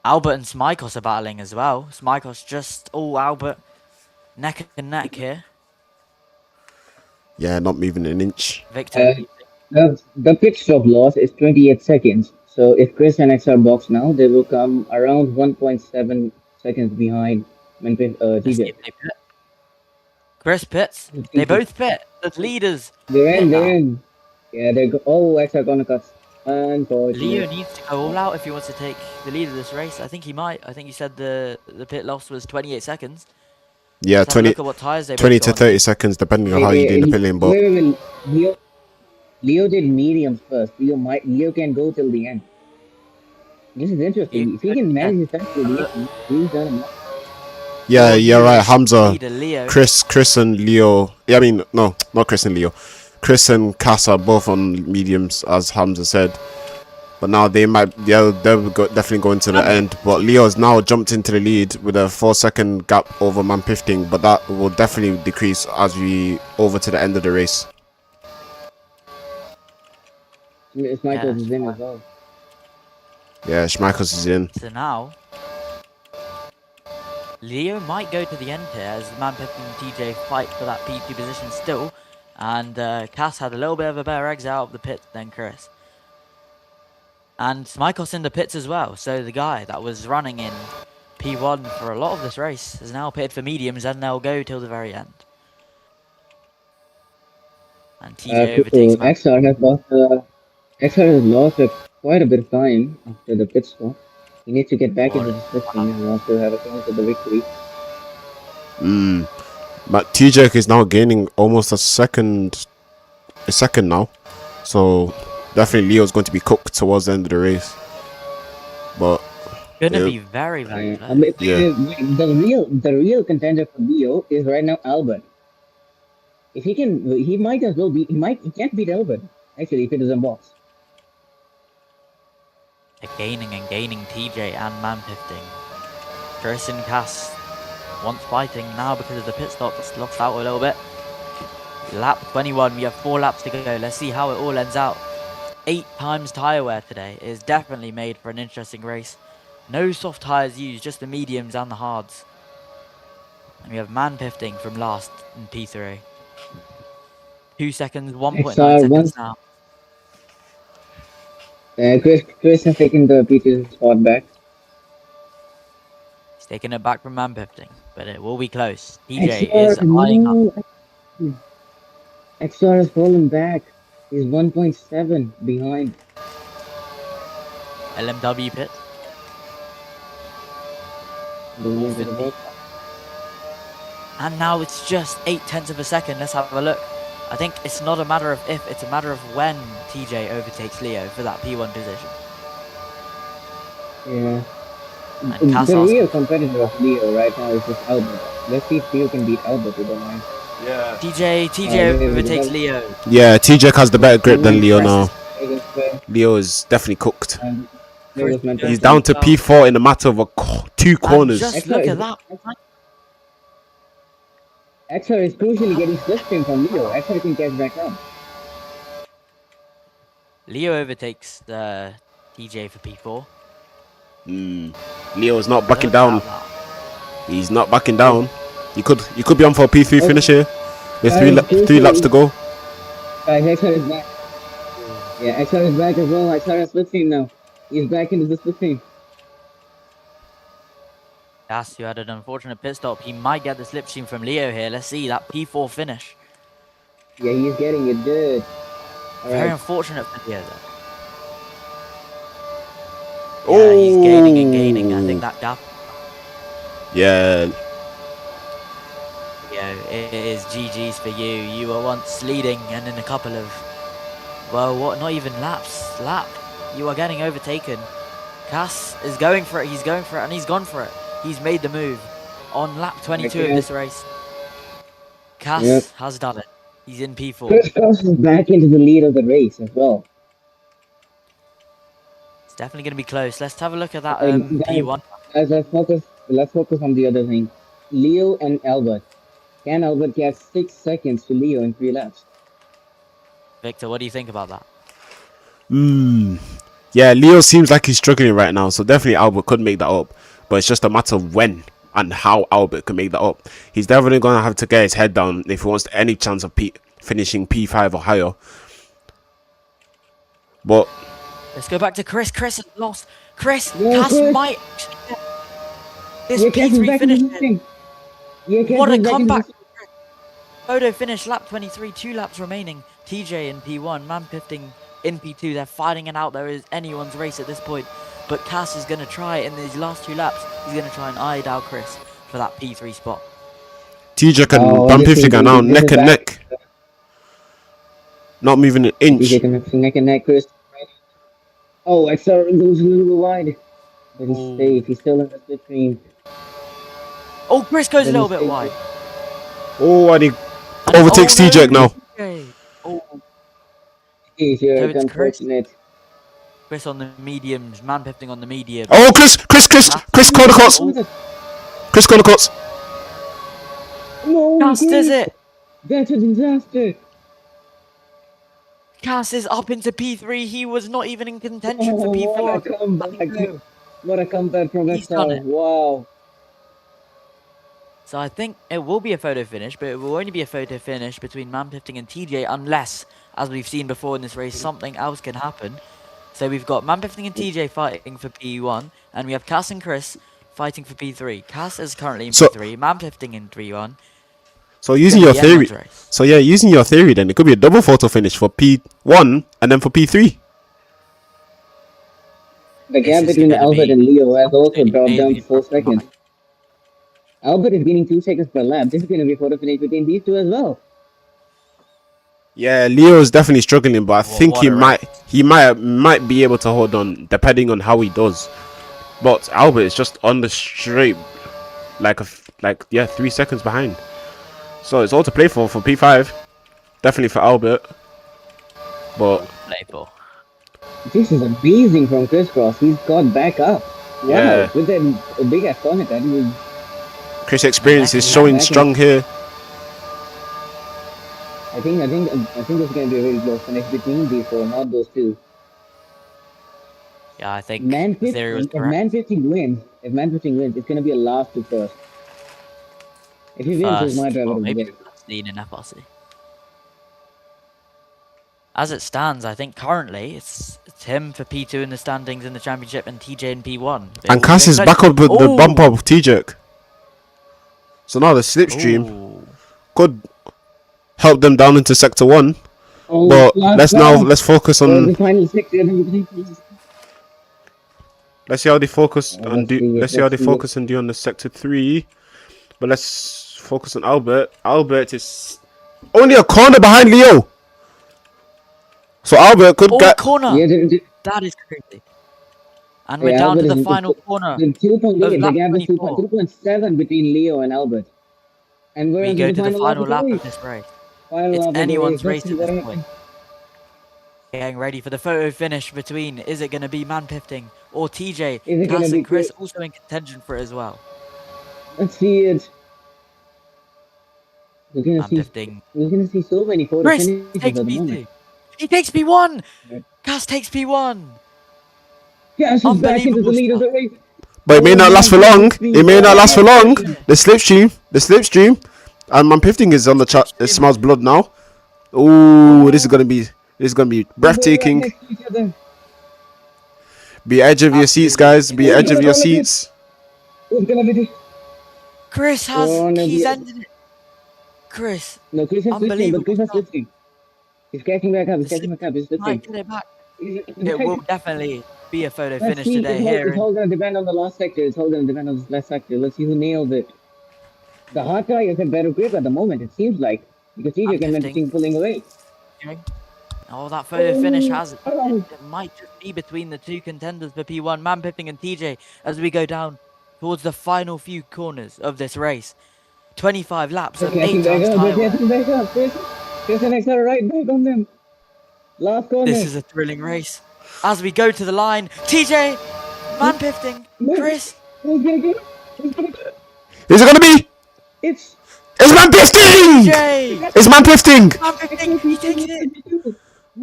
Albert and Smikos are battling as well. Smikos just all Albert neck and neck here. Yeah, not moving an inch. Victor. The pit stop loss is 28 seconds. So if Chris and XR box now, they will come around 1.7 seconds behind TJ. Chris pits. They both pit. The leaders. They're in. Yeah, they go. Oh, XR gonna cut. Leo needs to go all out if he wants to take the lead of this race. I think he might. I think you said the pit loss was 28 seconds. Yeah, 20 to 30 seconds, depending on how you do the pit lane. But Leo did mediums first. Leo can go till the end. This is interesting. If he can manage his time to the end, he's done enough. Yeah, you're right. Hamza, Chris and Leo. Yeah, I mean, no, not Chris and Leo. Chris and Cass are both on mediums, as Hamza said. But now they'll definitely go into the end. But Leo's now jumped into the lead with a 4-second gap over Man15. But that will definitely decrease as we over to the end of the race. Schmeichels is in as well. Yeah, Schmeichels is in. So now, Leo might go to the end here as Man15 and TJ fight for that P2 position still. And Cass had a little bit of a better exit out of the pit than Chris. And Smikos in the pits as well. So the guy that was running in P1 for a lot of this race is now pitted for mediums, and they'll go till the very end. And TJ overtakes XR has lost quite a bit of time after the pit stop. He needs to get back into the system if he wants to have a chance at the victory. But TJ is now gaining almost a second now. So definitely Leo's going to be cooked towards the end of the race. But gonna be very, very close. The real contender for Leo is right now Albert. If he can, he might as well be. He can't beat Albert actually if it doesn't box. They're gaining TJ and Man15. Chris and Cass once fighting, now because of the pit stop it's lost out a little bit. Lap 21, we have 4 laps to go. Let's see how it all ends out. 8 times tyre wear today. It is definitely made for an interesting race. No soft tyres used, just the mediums and the hards. And we have Man15 from last in P3. 2 seconds, 1.9 seconds now. Chris has taken the P2 spot back. He's taking it back from man pifting, but it will be close. TJ XR, is eyeing up. no. XR has fallen back. He's 1.7 behind. LMW pit. And now it's just 0.8 of a second. Let's have a look. I think it's not a matter of if, it's a matter of when TJ overtakes Leo for that P1 position. Yeah. And The real competitor of Leo right now is just Albert. Let's see if Leo can beat Albert with the line. Yeah. TJ overtakes Leo. Yeah, TJ has the better grip than Leo now. Leo is definitely cooked. He's down to P4 in a matter of 2 corners. Just look at that. XR is crucially getting slipstream from Leo. XR can catch back up. Leo overtakes TJ for P4. Leo is not backing down. He's not backing down. He could be on for a P3 finish here. With three laps to go. Guys, XR is back. Yeah, XR is back as well. XR has slipstream now. He's back into the slipstream. Cass, who had an unfortunate pit stop, he might get the slipstream from Leo here. Let's see that P4 finish. Yeah, he's getting it good. Very unfortunate for Leo though. Yeah, he's gaining and gaining. I think that gap. Yeah. It is GG's for you. You were once leading, and in a couple of, well, what? Not even laps. You are getting overtaken. Cass is going for it. He's going for it, and he's gone for it. He's made the move on lap 22 of this race. Cass has done it. He's in P4. Chris Cross is back into the lead of the race as well. It's definitely going to be close. Let's have a look at that P1. Guys, let's focus on the other thing. Leo and Albert. Can Albert get 6 seconds to Leo in 3 laps? Victor, what do you think about that? Yeah, Leo seems like he's struggling right now, so definitely Albert could make that up. But it's just a matter of when and how Albert can make that up. He's definitely going to have to get his head down if he wants any chance of finishing P5 or higher. But let's go back to Chris. Chris has lost. Cass might this P3 finish. What a comeback. Photo finish, lap 23, 2 laps remaining. TJ in P1, man pifting in P2. They're fighting it out. There is anyone's race at this point. But Cass is going to try in these last 2 laps. He's going to try and eye down Chris for that P3 spot. TJ can bump Piffiga now, neck and neck. Not moving an inch. TJ can neck and neck, Chris. Oh, XR goes a little bit wide. But he's safe. He's still in the slipstream. Oh, Chris goes a little bit wide. Oh, and he overtakes TJ now. Oh. It's unfortunate. Chris on the mediums, man pifting on the medium. Oh, Chris corner cuts. Chris corner cuts. No, Cass does it. That's a disaster. Cass is up into P3. He was not even in contention for P4. What a comeback. What a comeback from XR. Wow. So I think it will be a photo finish, but it will only be a photo finish between man pifting and TJ unless, as we've seen before in this race, something else can happen. So we've got man pifting and TJ fighting for P1, and we have Cass and Chris fighting for P3. Cass is currently in P3, man pifting in P1. So using your theory, using your theory, then it could be a double photo finish for P1 and then for P3. The gap between Albert and Leo has also dropped down to 4 seconds. Albert is gaining 2 seconds per lap. This is going to be a photo finish between these two as well. Yeah, Leo is definitely struggling, but I think he might be able to hold on depending on how he does. But Albert is just on the straight, 3 seconds behind. So it's all to play for P5, definitely for Albert. But this is amazing from Chris Cross. He's got back up. Wow, yeah. With a big ass bonnet, that was. Chris experience is showing strong here. I think this is going to be a very close finish between these four, not those two. Yeah, I think if Man 15 wins, it's going to be a last to first. If he wins, it's my driver of the game. Lean in FRC. as it stands, I think currently it's him for P2 in the standings in the championship and TJ in P1. And Cass is back up with the bump of T-Jerk. So now the slipstream could help them down into sector 1. But let's focus on. The final sector. Let's see how they focus on. Let's see how they focus and do on the sector 3. But let's focus on Albert. Albert is only a corner behind Leo. So Albert could get corner. Yeah, that is crazy. And we're down to the final corner. The 2.8, the gap is 2.7 between Leo and Albert. And we go to the final lap of this race. It's anyone's race at this point. Getting ready for the photo finish between, is it going to be Man Pifting or TJ? Cass and Chris also in contention for it as well. Let's see it. We're gonna see so many photo finishes at the moment. He takes P1! Cass takes P1! Cass is back into the lead of the race. But it may not last for long. It may not last for long. The slipstream. And Man Pifting is on the chart. It smells blood now. Ooh, this is gonna be breathtaking. Be edge of your seats, guys. Be edge of your seats. Chris has. He's ended it. Chris. No, Chris has slipstream, but Chris has slipstream. He's catching back up. He's might get it back. It will definitely be a photo finish see, today here. It's all going to depend on the last sector. It's all going to depend on this last sector. Let's see who nails it. The hard guy has a better grip at the moment, it seems like. Because TJ can keep pulling away. Oh, that photo finish has it. It might just be between the two contenders for P1, Man Pifting and TJ, as we go down towards the final few corners of this race. 25 laps of 8 times time. There's an extra right back on them. Last corner. This is a thrilling race. As we go to the line, TJ, Man Pifting, Chris. Who's gonna get it? Is it gonna be? It's Man Pifting! TJ! It's Man Pifting! Man Pifting, he takes it!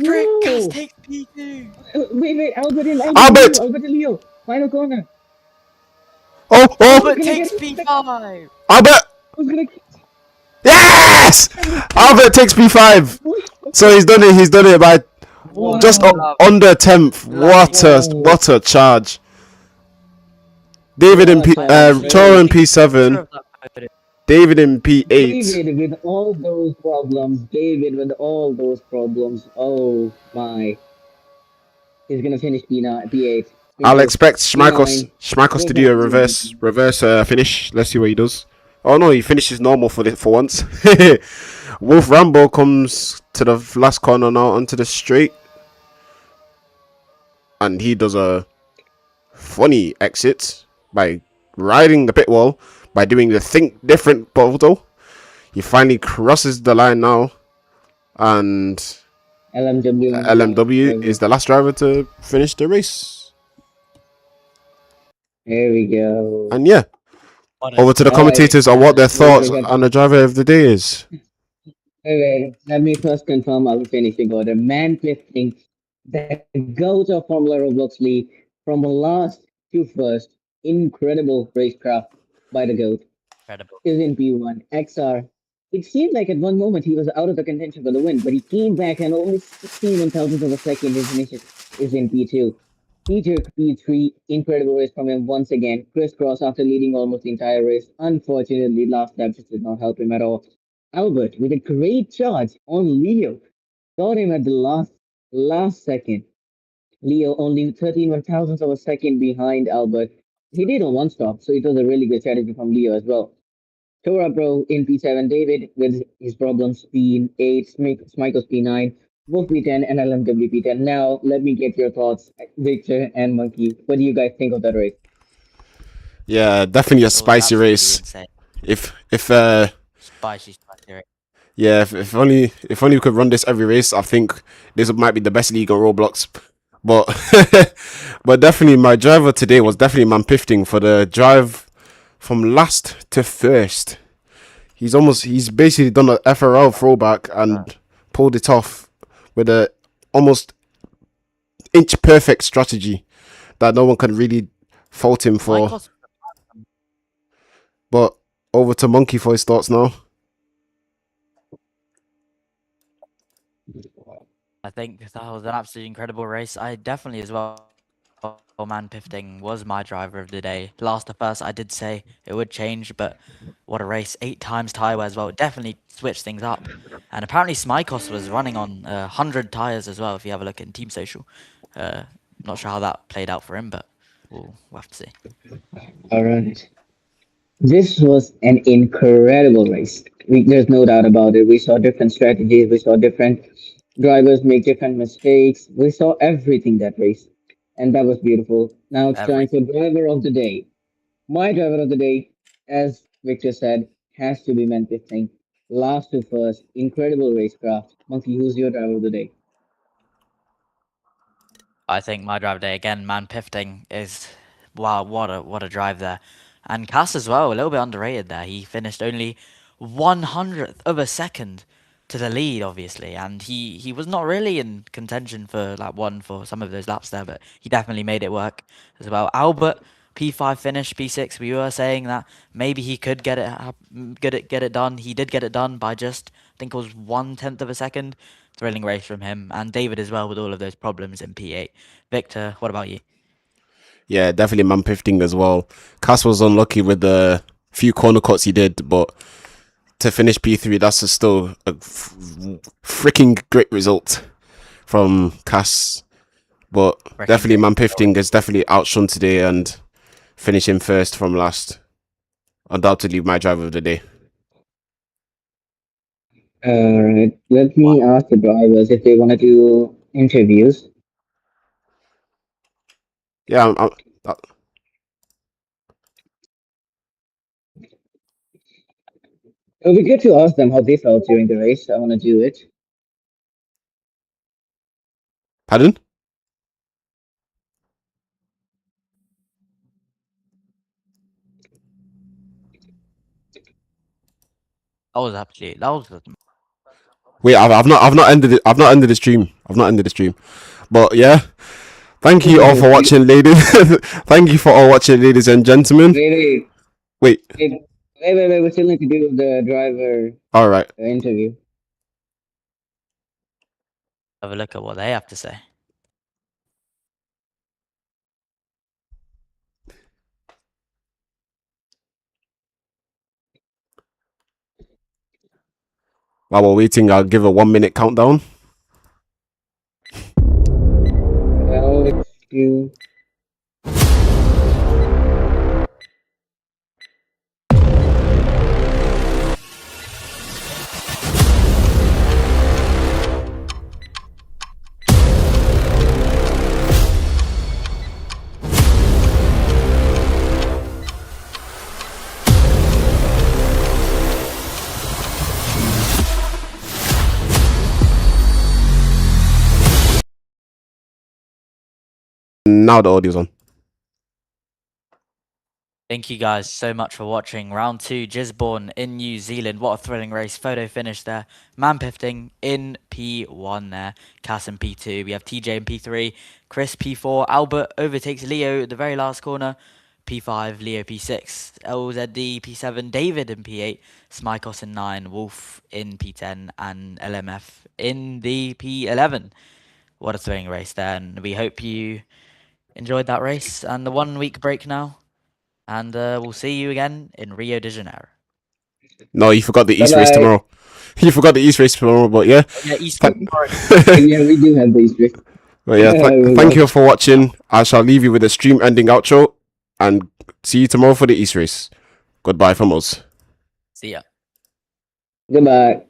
Chris takes P2! Wait, Albert and Leo. Final corner. Albert takes P5! Albert! Who's gonna... Yes! Albert takes P5. So he's done it by just under 10th. What a charge. David in Toro in P7. David in P8. David with all those problems. Oh my. He's gonna finish P8. I'll expect Schmeikos to do a reverse finish. Let's see what he does. Oh no, he finishes normal for once. Wolf Rambo comes to the last corner now onto the straight. And he does a funny exit by riding the pit wall, by doing the think different photo. He finally crosses the line now. And LMW is the last driver to finish the race. There we go. And yeah. Over to the commentators on what their thoughts on the driver of the day is. Wait, let me first confirm our finishing order. Man Pifting, the GOAT of Formula Roblox League, from last to first. Incredible racecraft by the GOAT. Incredible. Is in P1. XR. It seemed like at one moment he was out of the contention for the win, but he came back and only 16 of a second his finish is in P2. T-Jerk P3, incredible race from him once again. Crisscross after leading almost the entire race. Unfortunately, last lap just did not help him at all. Albert with a great charge on Leo. Got him at the last second. Leo only 13/1000th of a second behind Albert. He did on one stop, so it was a really good strategy from Leo as well. Tora Bro in P7, David with his problems P8, Schmeikos P9. Wolf P10 and LMW P10. Now, let me get your thoughts, Victor and Monkey. What do you guys think of that race? Yeah, definitely a spicy race. Insane. If Spicy race. Yeah, if only we could run this every race, I think this might be the best league on Roblox. But but definitely my driver today was definitely Man Pifting for the drive from last to first. He's basically done an FRL throwback and pulled it off with a almost inch perfect strategy that no one can really fault him for. But over to Monkey for his thoughts now. I think that was an absolutely incredible race. I definitely as well. Man Pifting was my driver of the day. Last to first, I did say it would change, but what a race. 8 times tyre wear as well. Definitely switched things up. And apparently Smykos was running on 100 tyres as well, if you have a look in Team Social. Not sure how that played out for him, but we'll have to see. All right. This was an incredible race. There's no doubt about it. We saw different strategies. We saw different drivers make different mistakes. We saw everything that race. And that was beautiful. Now it's time for Everything. driver of the day. My driver of the day, as Victor said, has to be Memphis. Last to first, incredible racecraft. Monkey, who's your driver of the day? I think my drive day again, man Pifting is wow, what a drive there. And Cass as well, a little bit underrated there. He finished only 100th of a second to the lead, obviously, and he was not really in contention for like one for some of those laps there, but he definitely made it work as well. Albert P5 finish, P6. We were saying that maybe he could get it done. He did get it done by just I think it was 1/10 of a second. Thrilling race from him and David as well with all of those problems in P8. Victor, what about you? Yeah, definitely man Pifting as well. Cass was unlucky with the few corner cuts he did, but to finish P3, that's still a freaking great result from Cass. But definitely man Pifting is definitely outshone today and finishing first from last. Undoubtedly my driver of the day. All right. Let me ask the drivers if they want to do interviews. Yeah, It would be good to ask them how they felt during the race. I want to do it. pardon? That was Wait, I've not ended it. I've not ended the stream. I've not ended the stream. But yeah, thank you all for watching, ladies. Thank you for all watching, ladies and gentlemen. Wait. Wait. Wait. We still need to do the driver All right. interview. have a look at what they have to say. While we're waiting, I'll give a 1 minute countdown. Well, it's you. Now the audio's on. Thank you guys so much for watching round 2 Gisborne in New Zealand. What a thrilling race. Photo finish there. Man Pifting in P1 there. Cass in P2. We have TJ in P3. Chris P4. Albert overtakes Leo at the very last corner. P5. Leo P6. LZD P7. David in P8. Smykos in 9. Wolf in P10. And LMF in the P11. What a thrilling race there. And we hope you enjoyed that race. And the 1 week break now. And we'll see you again in Rio de Janeiro. No, you forgot the East race tomorrow. You forgot the East race tomorrow, but yeah. Yeah, East race tomorrow. Yeah, we do have the East race. But yeah, thank you for watching. I shall leave you with a stream ending outro and see you tomorrow for the East race. Goodbye from us. See ya. Goodbye.